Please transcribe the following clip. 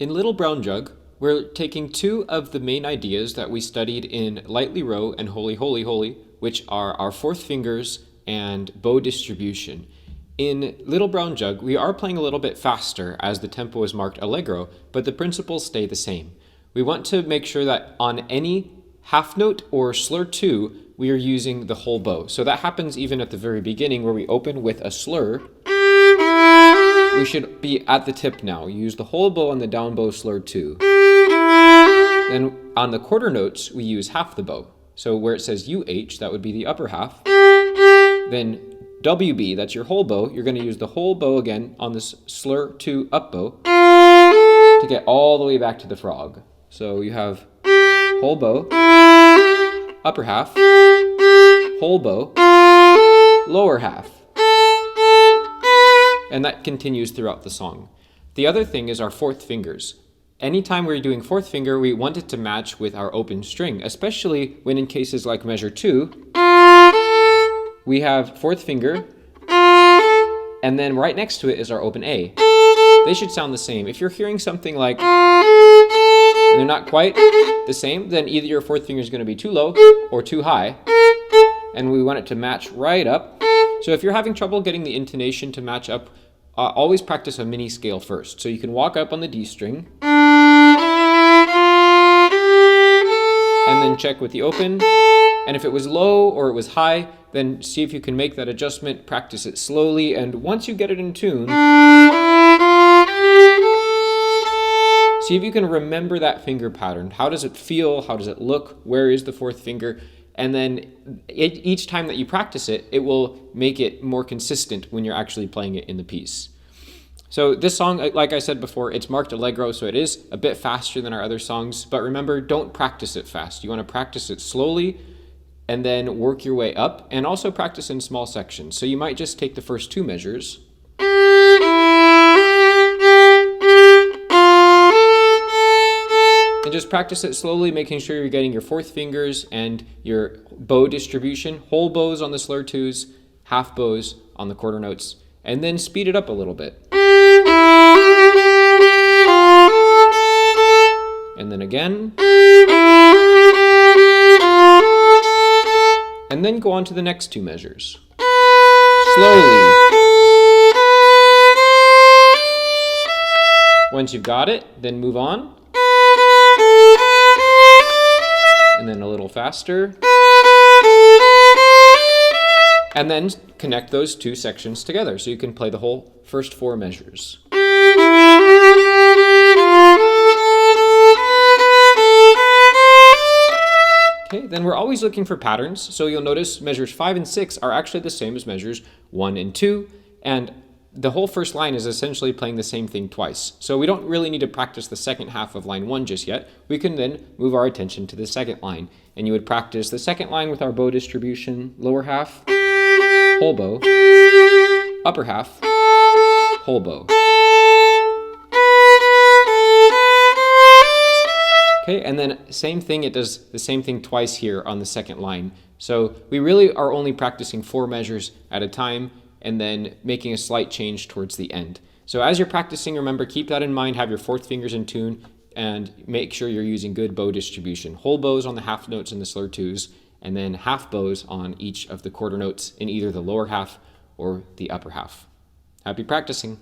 In Little Brown Jug, we're taking two of the main ideas that we studied in Lightly Row and Holy Holy Holy, which are our fourth fingers and bow distribution. In Little Brown Jug, we are playing a little bit faster as the tempo is marked Allegro, but the principles stay the same. We want to make sure that on any half note or slur 2, we are using the whole bow. So that happens even at the very beginning where we open with a slur. We should be at the tip now. Use the whole bow on the down bow slur 2. Then on the quarter notes, we use half the bow. So where it says UH, that would be the upper half. Then WB, that's your whole bow. You're going to use the whole bow again on this slur 2 up bow to get all the way back to the frog. So you have whole bow, upper half, whole bow, lower half. And that continues throughout the song. The other thing is our fourth fingers. Anytime we're doing fourth finger, we want it to match with our open string, especially when in cases like measure 2, we have fourth finger, and then right next to it is our open A. They should sound the same. If you're hearing something like, and they're not quite the same, then either your fourth finger is going to be too low or too high, and we want it to match right up. So if you're having trouble getting the intonation to match up, always practice a mini scale first. So you can walk up on the D string, and then check with the open. And if it was low or it was high, then see if you can make that adjustment, practice it slowly, and once you get it in tune, see if you can remember that finger pattern. How does it feel? How does it look? Where is the fourth finger? And then each time that you practice it, it will make it more consistent when you're actually playing it in the piece. So this song, like I said before, it's marked Allegro, so it is a bit faster than our other songs. But remember, don't practice it fast. You want to practice it slowly and then work your way up, and also practice in small sections. So you might just take the first two measures and just practice it slowly, making sure you're getting your fourth fingers and your bow distribution, whole bows on the slur 2s, half bows on the quarter notes, and then speed it up a little bit. And then again. And then go on to the next two measures. Slowly. Once you've got it, then move on. And then a little faster. And then connect those two sections together so you can play the whole first four measures. Okay, then we're always looking for patterns, so you'll notice measures 5 and 6 are actually the same as measures 1 and 2, and the whole first line is essentially playing the same thing twice. So we don't really need to practice the second half of line 1 just yet. We can then move our attention to the second line, and you would practice the second line with our bow distribution, lower half, whole bow, upper half, whole bow. Okay, and then same thing, it does the same thing twice here on the second line. So we really are only practicing 4 measures at a time and then making a slight change towards the end. So as you're practicing, remember, keep that in mind, have your fourth fingers in tune, and make sure you're using good bow distribution. Whole bows on the half notes and the slur 2s, and then half bows on each of the quarter notes in either the lower half or the upper half. Happy practicing!